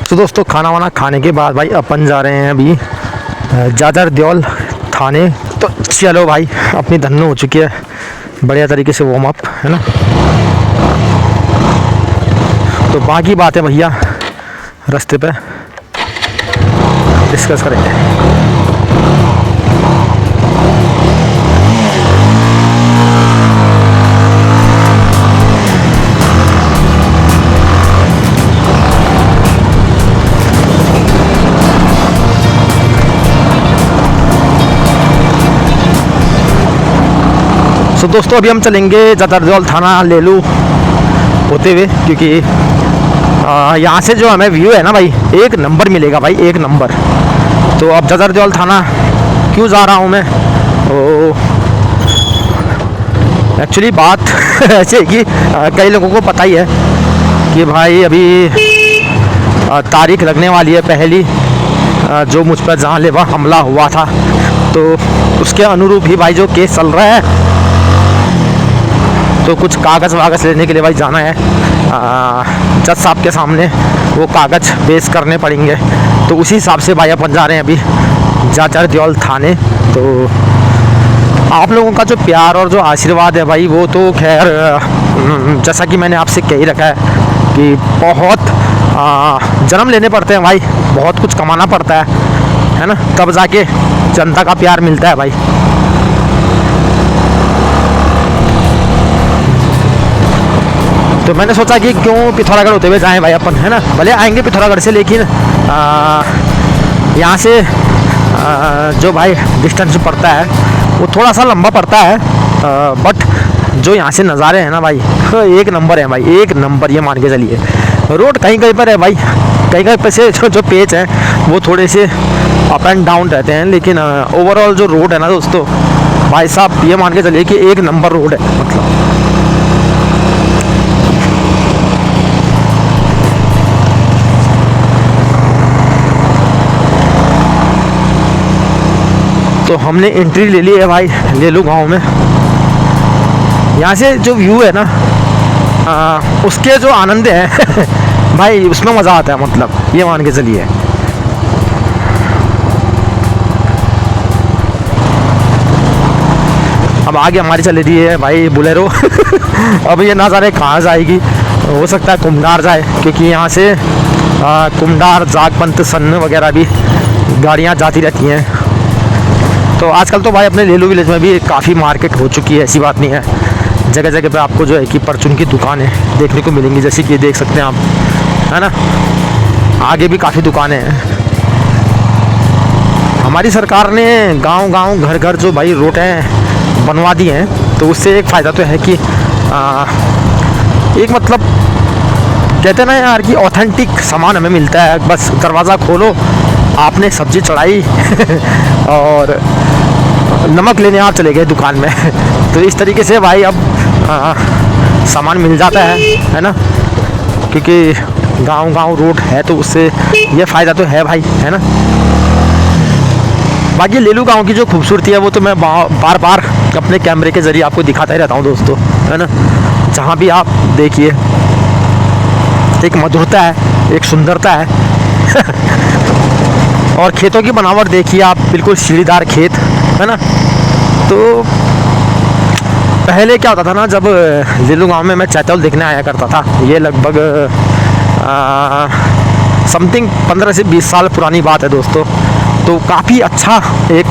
तो दोस्तों खाना वाना खाने के बाद भाई अपन जा रहे हैं अभी जादरदौल थाने। तो चलो भाई अपनी धन्नो हो चुकी है बढ़िया तरीके से वार्म अप, है ना। तो बाकी बात है भैया रास्ते पे डिस्कस करेंगे। तो दोस्तों अभी हम चलेंगे जादरदौल थाना लेलू होते हुए, क्योंकि यहाँ से जो हमें व्यू है ना भाई एक नंबर मिलेगा भाई, एक नंबर। तो अब जादरदौल थाना क्यों जा रहा हूँ मैं, तो एक्चुअली बात ऐसे है कि कई लोगों को पता ही है कि भाई अभी तारीख लगने वाली है पहली, जो मुझ पर जानलेवा हमला हुआ था। तो उसके अनुरूप ही भाई जो केस चल रहा है, तो कुछ कागज़ वागज़ लेने के लिए भाई जाना है जज साहब के सामने, वो कागज़ पेश करने पड़ेंगे। तो उसी हिसाब से भाई अपन जा रहे हैं अभी जादरदौल थाने। तो आप लोगों का जो प्यार और जो आशीर्वाद है भाई, वो तो खैर जैसा कि मैंने आपसे कह ही रखा है कि बहुत जन्म लेने पड़ते हैं भाई, बहुत कुछ कमाना पड़ता है ना, तब जाके जनता का प्यार मिलता है भाई। तो मैंने सोचा कि क्यों पिथौरागढ़ होते हुए जाएं भाई अपन, है ना। भले आएंगे पिथौरागढ़ से, लेकिन यहाँ से जो भाई डिस्टेंस पड़ता है वो थोड़ा सा लंबा पड़ता है, बट जो यहाँ से नज़ारे हैं ना भाई एक नंबर है भाई, एक नंबर ये मान के चलिए। रोड कहीं कहीं पर है भाई, कहीं कहीं पर से जो पेच हैं वो थोड़े से अप एंड डाउन रहते हैं, लेकिन ओवरऑल जो रोड है ना दोस्तों भाई साहब, ये मान के चलिए कि एक नंबर रोड है मतलब। तो हमने एंट्री ले ली है भाई लेलू गांव में। यहाँ से जो व्यू है ना उसके जो आनंद है भाई उसमें मज़ा आता है मतलब, ये मान के चलिए। अब आगे हमारी चल रही है भाई बुलेरो अब ये ना जाने कहाँ जाएगी, हो सकता है कुमडार जाए, क्योंकि यहाँ से कुमडार जागपंत सन्न वगैरह भी गाड़ियाँ जाती रहती हैं। तो आजकल तो भाई अपने लेलू विलेज में भी काफ़ी मार्केट हो चुकी है, ऐसी बात नहीं है। जगह जगह पे आपको जो है कि परचून की दुकानें देखने को मिलेंगी, जैसे कि देख सकते हैं आप, है ना। आगे भी काफ़ी दुकानें हैं। हमारी सरकार ने गांव-गांव घर-घर जो भाई रोडें बनवा दी हैं, तो उससे एक फ़ायदा तो है कि एक मतलब कहते हैं ना यार कि ऑथेंटिक सामान हमें मिलता है। बस दरवाज़ा खोलो, आपने सब्जी चढ़ाई और नमक लेने आप चले गए दुकान में तो इस तरीके से भाई अब सामान मिल जाता है ना, क्योंकि गांव-गांव रोड है, तो उससे ये फ़ायदा तो है भाई, है ना। बाकी लेलू गांव की जो खूबसूरती है वो तो मैं बार बार अपने कैमरे के ज़रिए आपको दिखाता ही रहता हूँ दोस्तों, है ना। जहाँ भी आप देखिए एक मधुरता है, एक सुंदरता है और खेतों की बनावट देखिए आप, बिल्कुल सीढ़ीदार खेत, है ना। तो पहले क्या होता था ना, जब लेलू गांव में मैं चैतौल देखने आया करता था, ये लगभग समथिंग 15 से 20 साल पुरानी बात है दोस्तों। तो काफ़ी अच्छा एक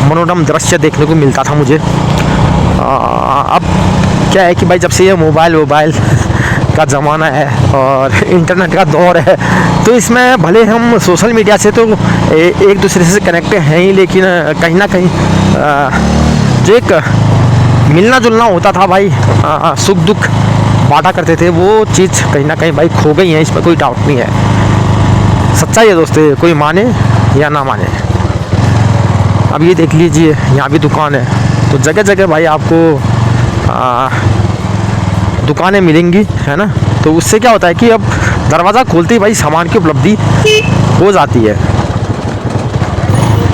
मनोरम दृश्य देखने को मिलता था मुझे। अब क्या है कि भाई जब से ये मोबाइल का ज़माना है और इंटरनेट का दौर है, तो इसमें भले हम सोशल मीडिया से तो एक दूसरे से कनेक्ट हैं ही, लेकिन कहीं ना कहीं जो एक मिलना जुलना होता था भाई, सुख दुख बांटा करते थे, वो चीज़ कहीं ना कहीं भाई खो गई है, इसमें कोई डाउट नहीं है। सच्चाई है दोस्तों, कोई माने या ना माने। अब ये देख लीजिए यहाँ भी दुकान है, तो जगह जगह भाई आपको दुकानें मिलेंगी, है ना। तो उससे क्या होता है कि अब दरवाज़ा खोलते ही भाई सामान की उपलब्धि हो जाती है।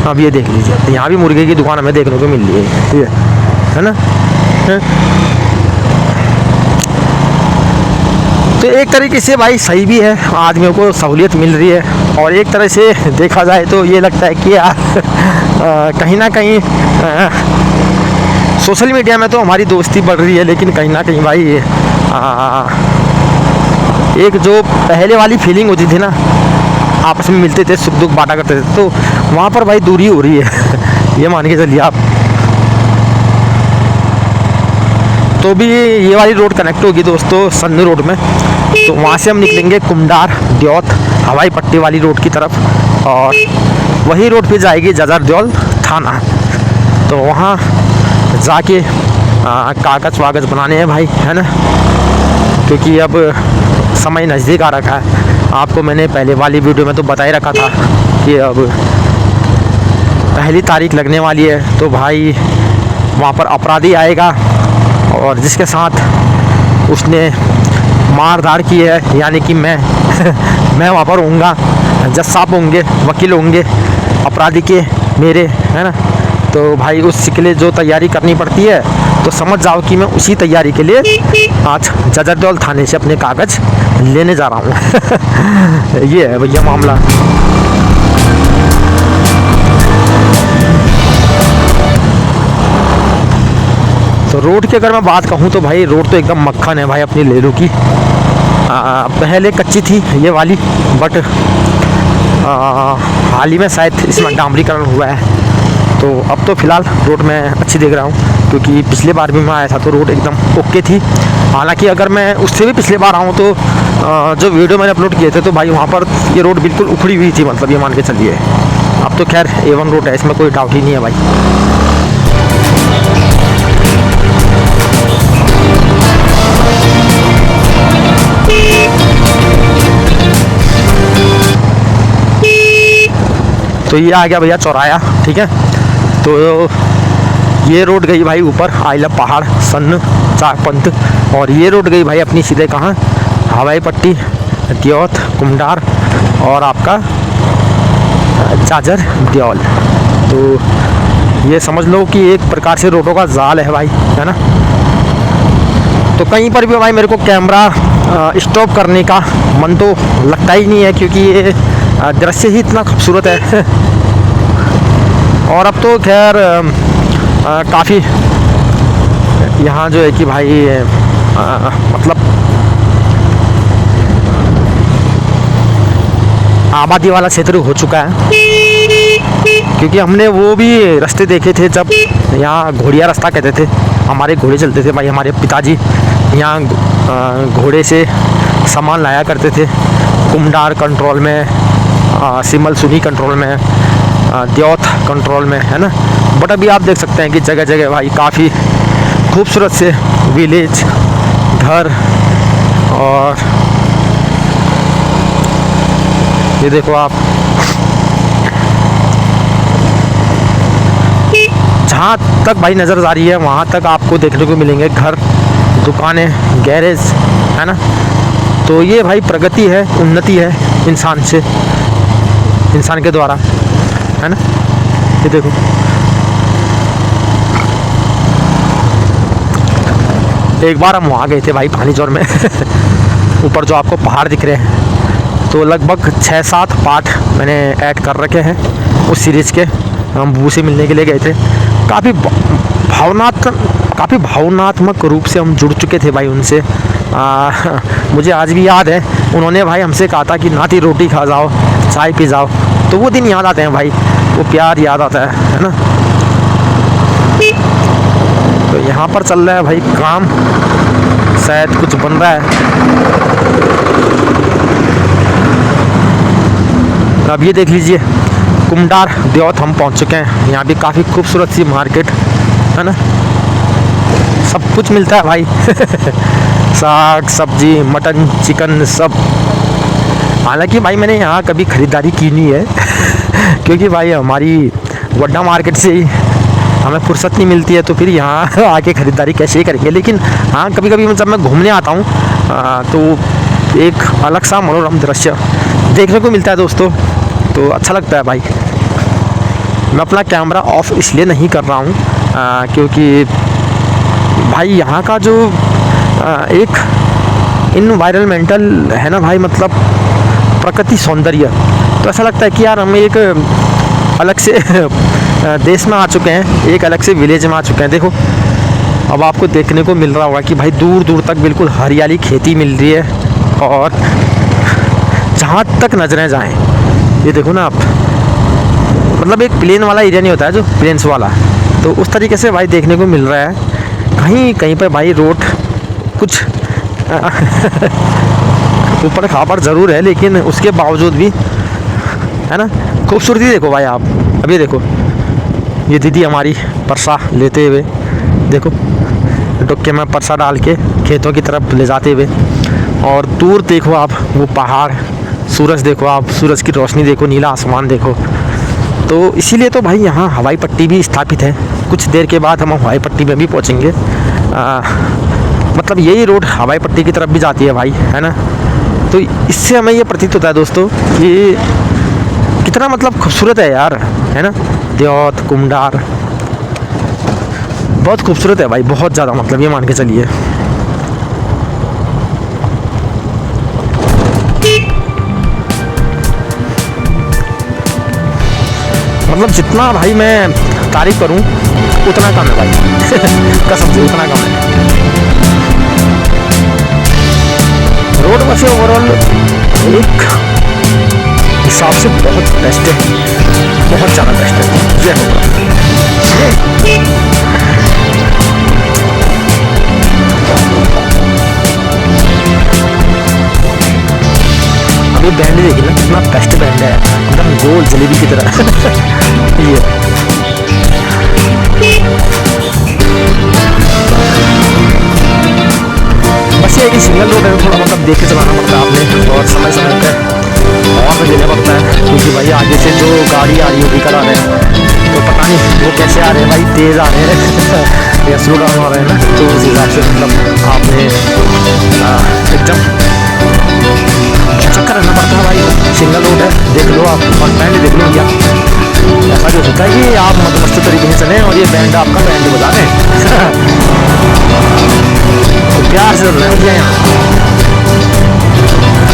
अब ये देख लीजिए, तो यहाँ भी मुर्गे की दुकान हमें देखने को मिल रही है, ये है ना। तो एक तरीके से भाई सही भी है, आदमियों को सहूलियत मिल रही है, और एक तरह से देखा जाए तो ये लगता है कि यार कहीं ना कहीं सोशल मीडिया में तो हमारी दोस्ती बढ़ रही है, लेकिन कहीं ना कहीं भाई एक जो पहले वाली फीलिंग होती थी ना, आपस में मिलते थे, सुख दुख बांटा करते थे, तो वहाँ पर भाई दूरी हो रही है ये मान के चलिए आप। तो भी ये वाली रोड कनेक्ट होगी दोस्तों सन्नू रोड में, तो वहाँ से हम निकलेंगे कुमडार दियोत हवाई पट्टी वाली रोड की तरफ, और वही रोड पे जाएगी जजर दौल थाना। तो वहाँ जाके कागज़ वागज़ बनाने हैं भाई, है ना, क्योंकि अब समय नज़दीक आ रखा है। आपको मैंने पहले वाली वीडियो में तो बता ही रखा था कि अब 1 तारीख लगने वाली है, तो भाई वहाँ पर अपराधी आएगा और जिसके साथ उसने मार धाड़ की है, यानी कि मैं मैं वहाँ पर होऊंगा, जज साहब होंगे, वकील होंगे अपराधी के मेरे, है ना। तो भाई उसके लिए जो तैयारी करनी पड़ती है, तो समझ जाओ कि मैं उसी तैयारी के लिए आज जजरदौल थाने से अपने कागज़ लेने जा रहा हूँ ये है भैया मामला। तो रोड की अगर मैं बात कहूँ तो भाई रोड तो एकदम मक्खन है भाई अपनी लेलू की। पहले कच्ची थी ये वाली, बट हाल ही में शायद इसमें डामरीकरण हुआ है, तो अब तो फ़िलहाल रोड मैं अच्छी देख रहा हूँ, क्योंकि पिछले बार भी मैं आया था तो रोड एकदम ओके थी। हालांकि अगर मैं उससे भी पिछले बार आऊँ तो जो वीडियो मैंने अपलोड किए थे, तो भाई वहाँ पर ये रोड बिल्कुल उखड़ी हुई थी, मतलब ये मान के चलिए। अब तो खैर A1 रोड है, इसमें कोई डाउट ही नहीं है भाई। तो ये आ गया भैया चौराया, ठीक है। तो ये रोड गई भाई ऊपर आइला पहाड़ सन्न चाकपंत, और ये रोड गई भाई अपनी सीधे कहाँ, हवाई पट्टी दियोत कुमडार और आपका जाजर दौल। तो ये समझ लो कि एक प्रकार से रोडों का जाल है भाई, है ना। तो कहीं पर भी भाई मेरे को कैमरा स्टॉप करने का मन तो लगता ही नहीं है, क्योंकि ये दृश्य ही इतना खूबसूरत है और अब तो खैर काफ़ी यहाँ जो है कि भाई मतलब आबादी वाला क्षेत्र हो चुका है, क्योंकि हमने वो भी रास्ते देखे थे जब यहाँ घोड़िया रास्ता कहते थे, हमारे घोड़े चलते थे भाई, हमारे पिताजी यहाँ घोड़े से सामान लाया करते थे, कुमडार कंट्रोल में, सिमल सुनी कंट्रोल में, दियोत कंट्रोल में, है ना। बट अभी आप देख सकते हैं कि जगह जगह भाई काफ़ी खूबसूरत से विलेज घर, और ये देखो आप जहाँ तक भाई नज़र आ रही है वहाँ तक आपको देखने को मिलेंगे घर, दुकानें, गैरेज, है ना। तो ये भाई प्रगति है, उन्नति है इंसान के द्वारा, है ना। ये देखो एक बार हम वहाँ गए थे भाई पानीचौर में ऊपर जो आपको पहाड़ दिख रहे हैं, तो लगभग 6-7 पार्ट मैंने ऐड कर रखे हैं उस सीरीज़ के। हम बू से मिलने के लिए गए थे, काफ़ी भावनात्मक रूप से हम जुड़ चुके थे भाई उनसे। मुझे आज भी याद है, उन्होंने भाई हमसे कहा था कि नाती रोटी खा जाओ, चाय पी जाओ, तो वो दिन याद आते हैं भाई, वो प्यार याद आता है ना। तो यहाँ पर चल रहा है भाई काम, शायद कुछ बन रहा है। अब ये देख लीजिए कुमडार दियोत हम पहुँच चुके हैं। यहाँ भी काफ़ी खूबसूरत सी मार्केट है ना, सब कुछ मिलता है भाई साग सब्जी मटन चिकन सब। हालांकि भाई मैंने यहाँ कभी ख़रीदारी की नहीं है क्योंकि भाई हमारी वड्डा मार्केट से ही हमें फुर्सत नहीं मिलती है, तो फिर यहाँ आके ख़रीदारी कैसे ही करेंगे। लेकिन हाँ कभी कभी जब मैं घूमने आता हूँ तो एक अलग सा मनोरम दृश्य देखने को मिलता है दोस्तों, तो अच्छा लगता है भाई। मैं अपना कैमरा ऑफ इसलिए नहीं कर रहा हूँ क्योंकि भाई यहाँ का जो एक इन्वायरमेंटल है ना भाई, मतलब प्रकृति सौंदर्य। तो ऐसा लगता है कि यार हम एक अलग से देश में आ चुके हैं, एक अलग से विलेज में आ चुके हैं। देखो अब आपको देखने को मिल रहा होगा कि भाई दूर दूर तक बिल्कुल हरियाली खेती मिल रही है, और जहाँ तक नजरें जाएं, ये देखो ना आप, मतलब एक प्लेन वाला एरिया नहीं होता है जो प्लेन्स वाला, तो उस तरीके से भाई देखने को मिल रहा है। कहीं कहीं पर भाई रोड कुछ ऊपर खापर ज़रूर है, लेकिन उसके बावजूद भी है ना, खूबसूरती देखो भाई आप। अभी देखो ये दीदी हमारी परसा लेते हुए, देखो डुक्के में परसा डाल के खेतों की तरफ ले जाते हुए, और दूर देखो आप वो पहाड़, सूरज देखो आप, सूरज की रोशनी देखो, नीला आसमान देखो। तो इसीलिए तो भाई यहाँ हवाई पट्टी भी स्थापित है। कुछ देर के बाद हम हवाई पट्टी में भी पहुँचेंगे। मतलब यही रोड हवाई पट्टी की तरफ भी जाती है भाई, है ना। तो इससे हमें ये प्रतीत होता है दोस्तों कि कितना मतलब खूबसूरत है यार, है ना। देवत कुमडार बहुत खूबसूरत है भाई, बहुत ज़्यादा, मतलब ये मान के चलिए। मतलब जितना भाई मैं तारीफ करूं उतना कम है भाई कसम से उतना कम है। रोड वैसे ओवरऑल एक हिसाब से बहुत बेस्ट है, बहुत ज़्यादा बेस्ट है। जय हो। अभी बैंड देखिए ना, कितना बेस्ट बैंड है, एकदम गोल जलेबी की तरह ये बस ये कि सिंगल रोड है, थोड़ा मतलब देख के चलाना पड़ता है आपने, और समय समय पर और देना पड़ता है, क्योंकि भाई आगे से जो गाड़ी आ रही है व्हीकल आ रहे हैं, तो पता नहीं वो कैसे आ रहे हैं भाई, तेज़ आ रहे हैं या स्लो डाउन आ रहे हैं ना, तो उस हिसाब से मतलब आपने एकदम चक्कर रहना पड़ता है भाई। सिंगल रोड है, देख लो आप, और बैंड देख लो भैया, ऐसा भी हो सकता है कि आप मस्त तरीके से चलें और ये बैंड आपका बैंड बजा दें तो प्यार से चल रहे हैं भैया। यहाँ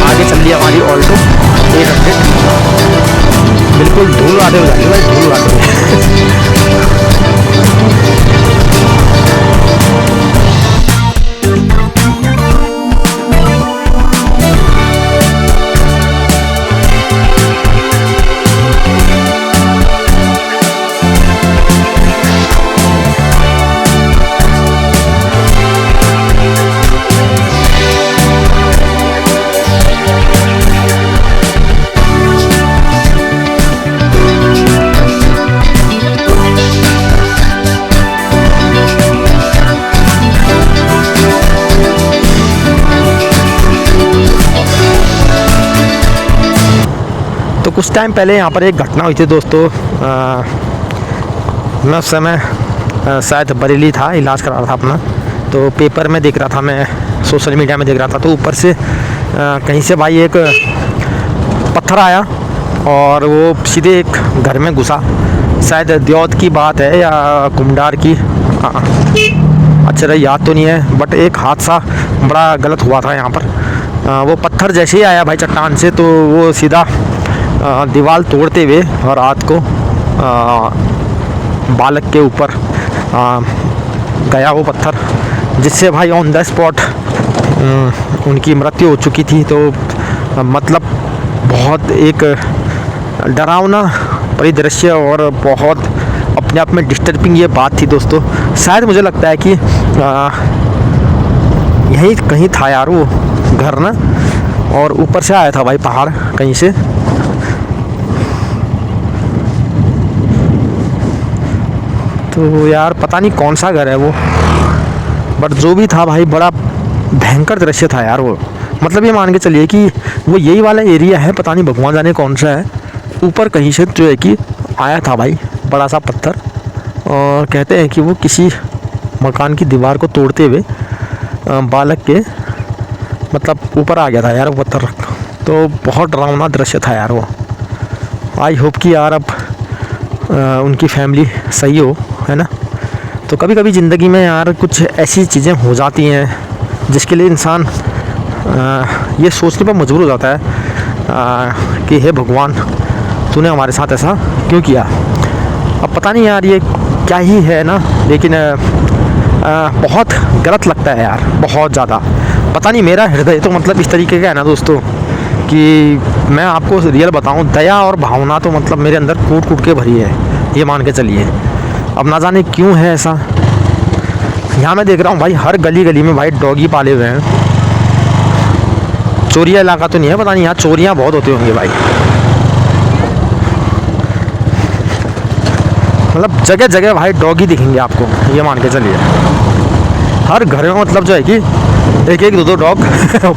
आगे चल रही हमारी ऑल्टो 800, बिल्कुल धूल आते हो जाती है भाई, धूल आते हुए तो कुछ टाइम पहले यहाँ पर एक घटना हुई थी दोस्तों। मैं उस समय शायद बरेली था, इलाज करा रहा था अपना, तो पेपर में देख रहा था, मैं सोशल मीडिया में देख रहा था, तो ऊपर से कहीं से भाई एक पत्थर आया और वो सीधे एक घर में घुसा। शायद द्योत की बात है या कुमडार की, अच्छा याद तो नहीं है, बट एक हादसा बड़ा गलत हुआ था यहाँ पर। वो पत्थर जैसे ही आया भाई चट्टान से, तो वो सीधा दीवार तोड़ते हुए और रात को बालक के ऊपर गया वो पत्थर, जिससे भाई ऑन द स्पॉट उनकी मृत्यु हो चुकी थी। तो मतलब बहुत एक डरावना परिदृश्य और बहुत अपने आप में डिस्टर्बिंग ये बात थी दोस्तों। शायद मुझे लगता है कि यहीं कहीं था यार वो घर ना, और ऊपर से आया था भाई पहाड़ कहीं से। तो यार पता नहीं कौन सा घर है वो, बट जो भी था भाई बड़ा भयंकर दृश्य था यार वो। मतलब ये मान के चलिए कि वो यही वाला एरिया है, पता नहीं भगवान जाने कौन सा है। ऊपर कहीं से जो है कि आया था भाई बड़ा सा पत्थर, और कहते हैं कि वो किसी मकान की दीवार को तोड़ते हुए बालक के मतलब ऊपर आ गया था यार वो पत्थर। तो बहुत डरावना दृश्य था यार वो। आई होप कि यार अब उनकी फैमिली सही हो, है ना। तो कभी कभी ज़िंदगी में यार कुछ ऐसी चीज़ें हो जाती हैं जिसके लिए इंसान ये सोचने पर मजबूर हो जाता है कि हे भगवान, तूने हमारे साथ ऐसा क्यों किया। अब पता नहीं यार ये क्या ही है ना, लेकिन बहुत गलत लगता है यार, बहुत ज़्यादा। पता नहीं, मेरा हृदय तो मतलब इस तरीके का है ना दोस्तों कि मैं आपको रियल बताऊं, दया और भावना तो मतलब मेरे अंदर कूट कूट के भरी है, ये मान के चलिए। अब ना जाने क्यों है ऐसा। यहाँ मैं देख रहा हूँ भाई, हर गली गली में भाई डॉगी पाले हुए हैं। चोरिया इलाका तो नहीं है, पता नहीं यहाँ चोरियाँ बहुत होती होंगी भाई। मतलब जगह जगह भाई डॉगी दिखेंगे आपको, ये मान के चलिए। हर घर में मतलब जो है कि एक एक दो दो डॉग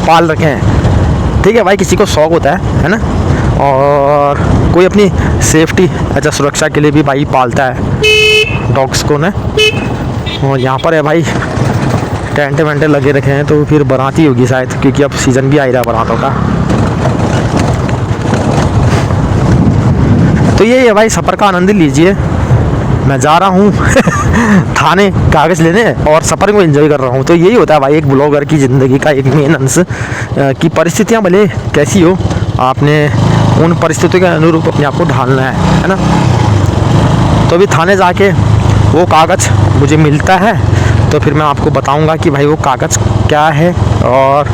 पाल रखे हैं। ठीक है भाई, किसी को शौक़ होता है ना, और कोई अपनी सेफ्टी अच्छा सुरक्षा के लिए भी भाई पालता है डॉग्स को ना। और यहाँ पर है भाई टेंट वेंटे लगे रखे हैं, तो फिर बाराती होगी शायद, क्योंकि अब सीज़न भी आ रहा है बारातों का। तो ये है भाई, सफ़र का आनंद लीजिए। मैं जा रहा हूँ थाने कागज़ लेने और सफ़र को एंजॉय कर रहा हूँ। तो यही होता है भाई एक ब्लॉगर की ज़िंदगी का एक मेन अंश, कि परिस्थितियाँ भले कैसी हो, आपने उन परिस्थितियों के अनुरूप अपने आप को ढालना है ना। तो अभी थाने जाके वो कागज़ मुझे मिलता है तो फिर मैं आपको बताऊंगा कि भाई वो कागज़ क्या है, और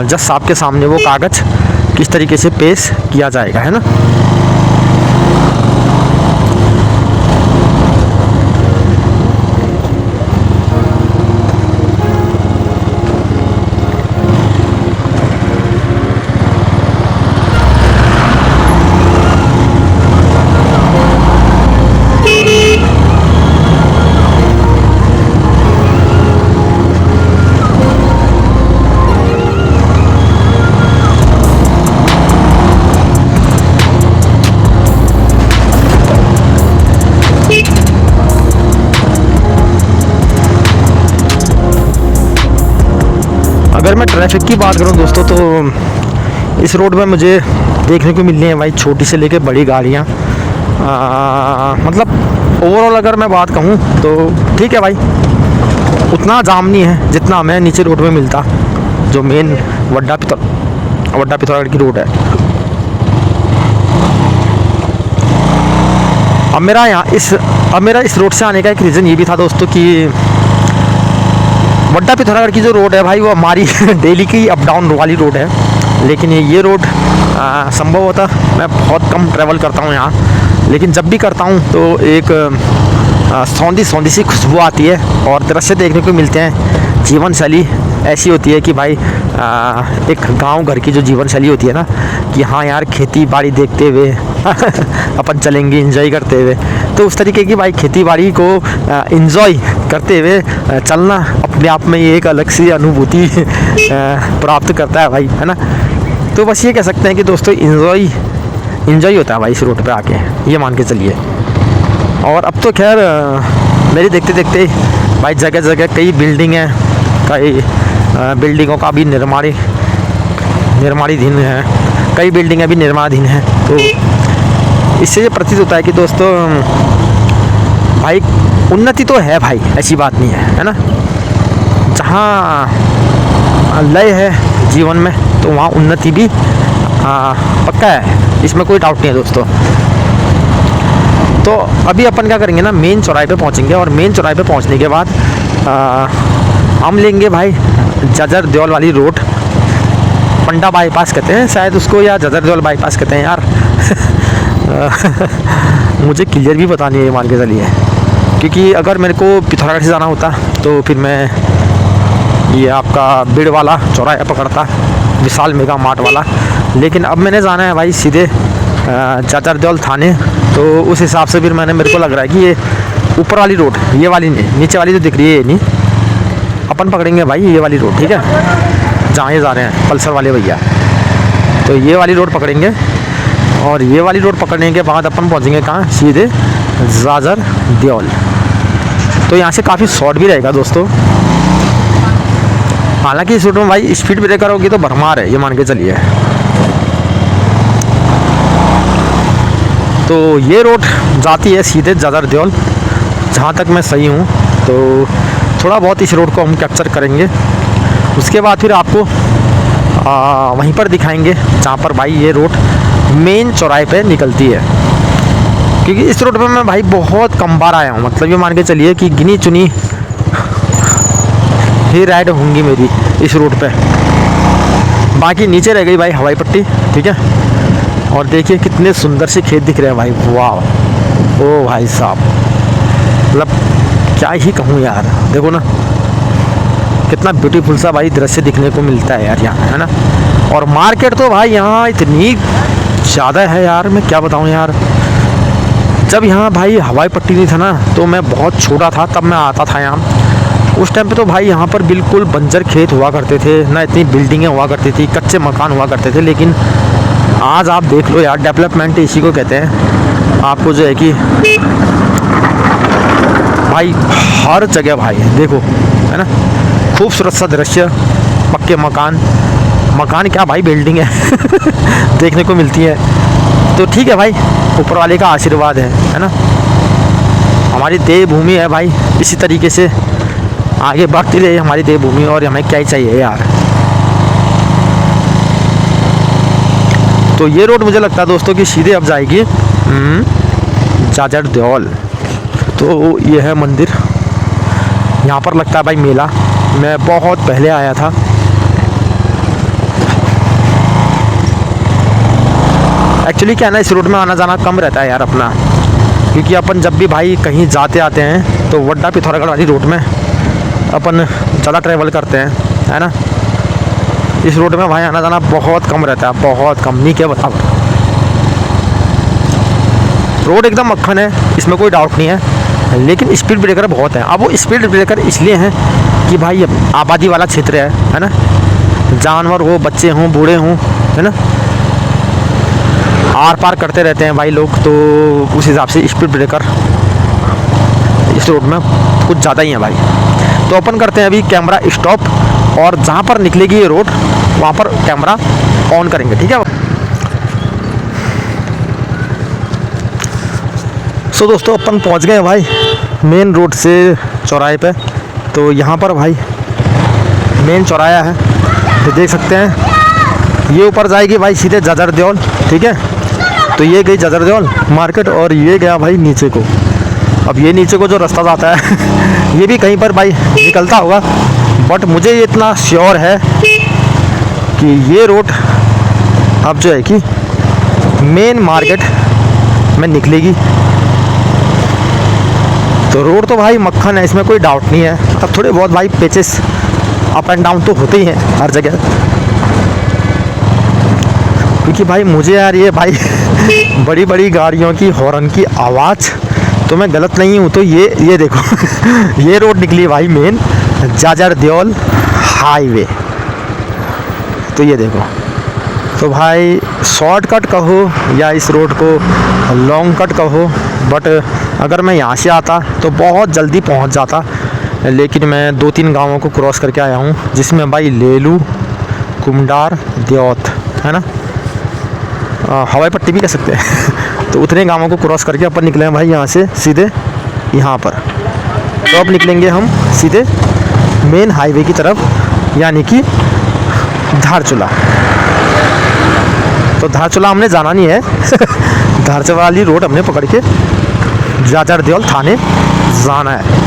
जज साहब के सामने वो कागज़ किस तरीके से पेश किया जाएगा, है ना। अगर मैं ट्रैफिक की बात करूं दोस्तों, तो इस रोड में मुझे देखने को मिल रही हैं भाई छोटी से लेके बड़ी गाड़ियां। मतलब ओवरऑल अगर मैं बात कहूं तो ठीक है भाई, उतना जाम नहीं है जितना हमें नीचे रोड में मिलता, जो मेन वड्डा पिथौरागढ़ की रोड है। अब मेरा इस रोड से आने का एक रीज़न ये भी था दोस्तों कि वड्डा पिथौरागढ़ की जो रोड है भाई, वो हमारी डेली की अप डाउन वाली रोड है। लेकिन ये रोड संभव होता, मैं बहुत कम ट्रैवल करता हूँ यहाँ, लेकिन जब भी करता हूँ तो एक सौंधी सी खुशबू आती है और दृश्य देखने को मिलते हैं। जीवन शैली ऐसी होती है कि भाई एक गांव घर की जो जीवन शैली होती है ना, कि हाँ यार खेती बाड़ी देखते हुए अपन चलेंगे एंजॉय करते हुए, तो उस तरीके की भाई खेती बाड़ी को एंजॉय करते हुए चलना अपने आप में ये एक अलग सी अनुभूति प्राप्त करता है भाई, है ना। तो बस ये कह सकते हैं कि दोस्तों एंजॉय होता है भाई इस रोड पे आके, ये मान के चलिए। और अब तो खैर मेरे देखते देखते भाई जगह जगह कई बिल्डिंग हैं, कई बिल्डिंगों का भी निर्माणाधीन है, कई बिल्डिंगें भी निर्माणाधीन हैं। तो इससे ये प्रतीत होता है कि दोस्तों भाई उन्नति तो है भाई, ऐसी बात नहीं है ना। जहाँ लय है जीवन में तो वहाँ उन्नति भी पक्का है, इसमें कोई डाउट नहीं है दोस्तों। तो अभी अपन क्या करेंगे ना, मेन चौराहे पे पहुँचेंगे, और मेन चौराहे पे पहुँचने के बाद हम लेंगे भाई जजर देओल वाली रोड। पंडा बाईपास कहते हैं शायद उसको, या जजर देओल बाईपास कहते हैं यार मुझे क्लियर भी पता नहीं है, मान के चलिए। क्योंकि अगर मेरे को पिथौरागढ़ से जाना होता तो फिर मैं ये आपका बिड़ वाला चौराहा पकड़ता, विशाल मेगा मार्ट वाला। लेकिन अब मैंने जाना है भाई सीधे जजर देओल थाने, तो उस हिसाब से फिर मेरे को लग रहा है कि ये ऊपर वाली रोड, ये वाली नहीं, नीचे वाली जो दिख रही है ये नहीं, अपन पकड़ेंगे भाई ये वाली रोड, ठीक है, जहाँ ये जा रहे हैं पल्सर वाले भैया। तो ये वाली रोड पकड़ेंगे, और ये वाली रोड पकड़ने के बाद अपन पहुँचेंगे कहाँ, सीधे जजर देओल। तो यहाँ से काफ़ी शॉर्ट भी रहेगा दोस्तों। हालांकि इस रोड में भाई स्पीड ब्रेकर होगी तो भरमार है, ये मान के चलिए। तो ये रोड जाती है सीधे जजर देओल, जहाँ तक मैं सही हूँ। तो थोड़ा बहुत इस रोड को हम कैप्चर करेंगे, उसके बाद फिर आपको वहीं पर दिखाएंगे जहाँ पर भाई ये रोड मेन चौराहे पे निकलती है, क्योंकि इस रोड पे मैं भाई बहुत कम बार आया हूँ। मतलब ये मान के चलिए कि गिनी चुनी ही राइड होंगी मेरी इस रोड पे। बाकी नीचे रह गई भाई हवाई पट्टी, ठीक है। और देखिए कितने सुंदर से खेत दिख रहे हैं भाई, वाह ओ भाई साहब, मतलब क्या ही कहूँ यार। देखो ना कितना ब्यूटीफुल सा भाई दृश्य दिखने को मिलता है यार यहाँ, है ना। और मार्केट तो भाई यहाँ इतनी ज़्यादा है यार, मैं क्या बताऊँ यार। जब यहाँ भाई हवाई पट्टी नहीं था ना, तो मैं बहुत छोटा था तब मैं आता था यहाँ। उस टाइम पे तो भाई यहाँ पर बिल्कुल बंजर खेत हुआ करते थे, ना इतनी बिल्डिंगें हुआ करती थी, कच्चे मकान हुआ करते थे। लेकिन आज आप देख लो यार, डेवलपमेंट इसी को कहते हैं। आपको जो है कि भाई हर जगह भाई देखो, है ना, खूबसूरत सा दृश्य, पक्के मकान क्या भाई, बिल्डिंग है देखने को मिलती है। तो ठीक है भाई, ऊपर वाले का आशीर्वाद है ना। हमारी देवभूमि है भाई, इसी तरीके से आगे बढ़ती रहे हमारी देवभूमि, और हमें क्या ही चाहिए यार। तो ये रोड मुझे लगता है दोस्तों कि सीधे अब जाएगी जाजर देओल। तो ये है मंदिर, यहाँ पर लगता है भाई मेला। मैं बहुत पहले आया था। एक्चुअली क्या है ना, इस रोड में आना जाना कम रहता है यार अपना, क्योंकि अपन जब भी भाई कहीं जाते आते हैं तो वड्डा पिथौरागढ़ वाली रोड में अपन ज़्यादा ट्रैवल करते हैं, है ना। इस रोड में भाई आना जाना बहुत कम रहता है, बहुत कम, नहीं क्या बताओ। रोड एकदम मक्खन है, इसमें कोई डाउट नहीं है, लेकिन स्पीड ब्रेकर बहुत है। अब वो स्पीड ब्रेकर इसलिए हैं कि भाई आबादी वाला क्षेत्र है ना, जानवर हो, बच्चे हों, बूढ़े हों, है ना, आर पार करते रहते हैं भाई लोग। तो उस हिसाब से स्पीड ब्रेकर इस रोड में कुछ ज़्यादा ही है भाई। तो अपन करते हैं अभी कैमरा स्टॉप, और जहाँ पर निकलेगी ये रोड वहाँ पर कैमरा ऑन करेंगे, ठीक है। सो दोस्तों अपन पहुँच गए भाई मेन रोड से चौराहे पे। तो यहाँ पर भाई मेन चौराहा है, तो देख सकते हैं ये ऊपर जाएगी भाई सीधे जाजर देओल, ठीक है। तो ये गई जाजर देओल मार्केट, और ये गया भाई नीचे को। अब ये नीचे को जो रास्ता जाता है ये भी कहीं पर भाई निकलता होगा, बट मुझे ये इतना श्योर है कि ये रोड अब जो है कि मेन मार्केट में निकलेगी। तो रोड तो भाई मक्खन है, इसमें कोई डाउट नहीं है। अब थोड़े बहुत भाई पेचेस अप एंड डाउन तो होते ही हैं हर जगह, क्योंकि भाई मुझे यार ये भाई बड़ी बड़ी गाड़ियों की हॉर्न की आवाज़, तो मैं गलत नहीं हूँ। तो ये देखो ये रोड निकली भाई मेन जाजर देओल हाईवे। तो ये देखो, तो भाई शॉर्टकट कहो या इस रोड को लॉन्ग कट कहो, बट अगर मैं यहाँ से आता तो बहुत जल्दी पहुँच जाता। लेकिन मैं 2-3 गांवों को क्रॉस करके आया हूँ, जिसमें भाई लेलू, कुमडार, देओत, है ना, हवाई पट्टी भी कह सकते हैं। तो उतने गांवों को क्रॉस करके अपन निकले हैं भाई यहाँ से सीधे यहाँ पर। तो अब निकलेंगे हम सीधे मेन हाईवे की तरफ, यानी कि धारचूला। तो धारचूला हमने जाना नहीं है धारचूला वाली रोड हमने पकड़ के जाजर देओल थाने जाना है।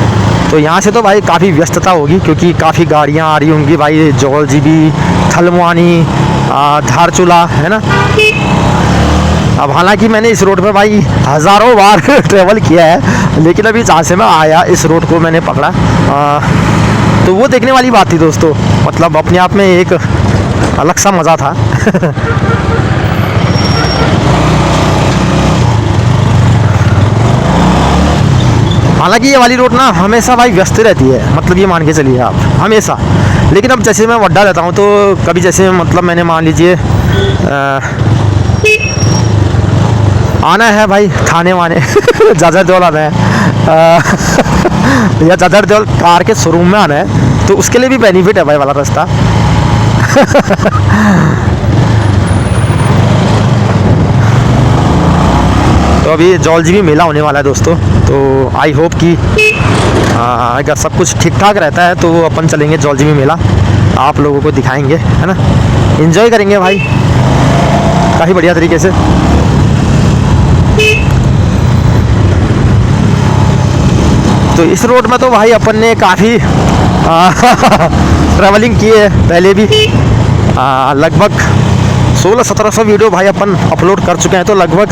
तो यहाँ से तो भाई काफ़ी व्यस्तता होगी, क्योंकि काफ़ी गाड़ियाँ आ रही होंगी भाई, जौलजीबी, थलमवानी, धारचूला, है ना। अब हालांकि मैंने इस रोड पर भाई हज़ारों बार ट्रैवल किया है, लेकिन अभी जहाँ से मैं आया इस रोड को मैंने पकड़ा, तो वो देखने वाली बात थी दोस्तों। मतलब अपने आप में एक अलग सा मज़ा था हालांकि ये वाली रोड ना हमेशा भाई व्यस्त रहती है, मतलब ये मान के चलिए आप, हमेशा। लेकिन अब जैसे मैं वड्डा रहता हूँ, तो कभी जैसे मतलब मैंने मान लीजिए आना है भाई थाने वाने जाजर देओल आना है या जाजर देओल कार के शोरूम में आना है, तो उसके लिए भी बेनिफिट है भाई वाला रास्ता तो अभी जौलजीबी मेला होने वाला है दोस्तों। तो आई होप कि अगर सब कुछ ठीक ठाक रहता है तो अपन चलेंगे जौलजीबी मेला। आप लोगों को दिखाएंगे, है ना, एंजॉय करेंगे भाई काफ़ी बढ़िया तरीके से। तो इस रोड में तो भाई अपन ने काफ़ी ट्रैवलिंग की है पहले भी, लगभग 1600-1700 वीडियो भाई अपन अपलोड कर चुके हैं। तो लगभग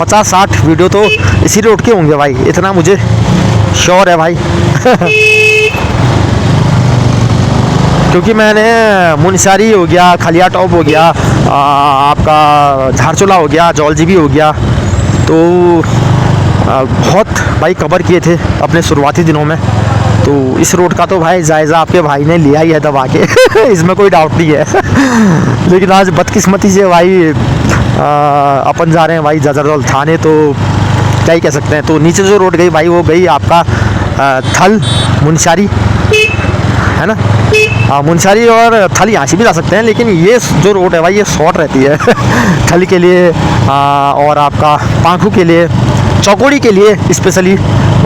50-60 वीडियो तो इसी रोड के होंगे भाई, इतना मुझे श्योर है भाई। क्योंकि मैंने मुनस्यारी हो गया, खलिया टॉप हो गया, आपका धारचूला हो गया, जौलजीबी हो गया, तो बहुत भाई कवर किए थे अपने शुरुआती दिनों में। तो इस रोड का तो भाई जायज़ा आपके भाई ने लिया ही है दबा के इसमें कोई डाउट नहीं है। लेकिन आज बदकिस्मती से भाई अपन जा रहे हैं भाई जजरदौल थाने, तो क्या ही कह सकते हैं। तो नीचे जो रोड गई भाई वो गई आपका थल मुनस्यारी, है ना, मुनस्यारी और थल यहाँ से भी जा सकते हैं, लेकिन ये जो रोड है भाई ये शॉर्ट रहती है थल के लिए और आपका पांखू के लिए, चौकोड़ी के लिए स्पेशली,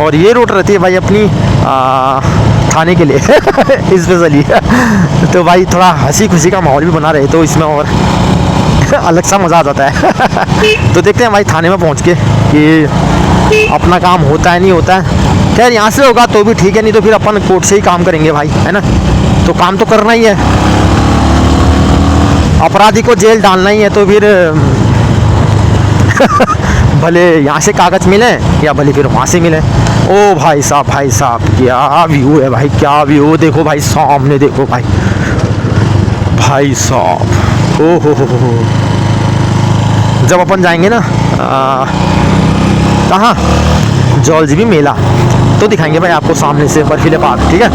और ये रोड रहती है भाई अपनी थाने के लिए स्पेशली। तो भाई थोड़ा हंसी खुशी का माहौल भी बना रहे तो इसमें और अलग सा मज़ा आ जाता है। तो देखते हैं भाई थाने में पहुंच के कि अपना काम होता है नहीं होता है। खैर यहाँ से होगा तो भी ठीक है, नहीं तो फिर अपन कोर्ट से ही काम करेंगे भाई, है ना। तो काम तो करना ही है, अपराधी को जेल डालना ही है, तो फिर भले यहाँ से कागज मिले या भले फिर वहाँ से मिले। ओ भाई साहब क्या व्यू है भाई, क्या व्यू, देखो भाई सामने देखो भाई साहब, ओ हो। जब अपन जाएंगे ना कहाँ, जौलजीबी मेला, तो दिखाएंगे भाई आपको सामने से बर्फीले पहाड़, ठीक है।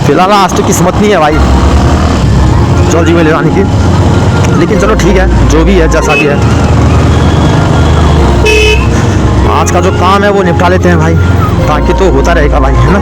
फिलहाल आज तो किस्मत नहीं है भाई जौलजीबी मेले जाने की, लेकिन चलो ठीक है, जो भी है जैसा भी है, आज का जो काम है वो निपटा लेते हैं भाई, बाकी तो होता रहेगा भाई, है ना।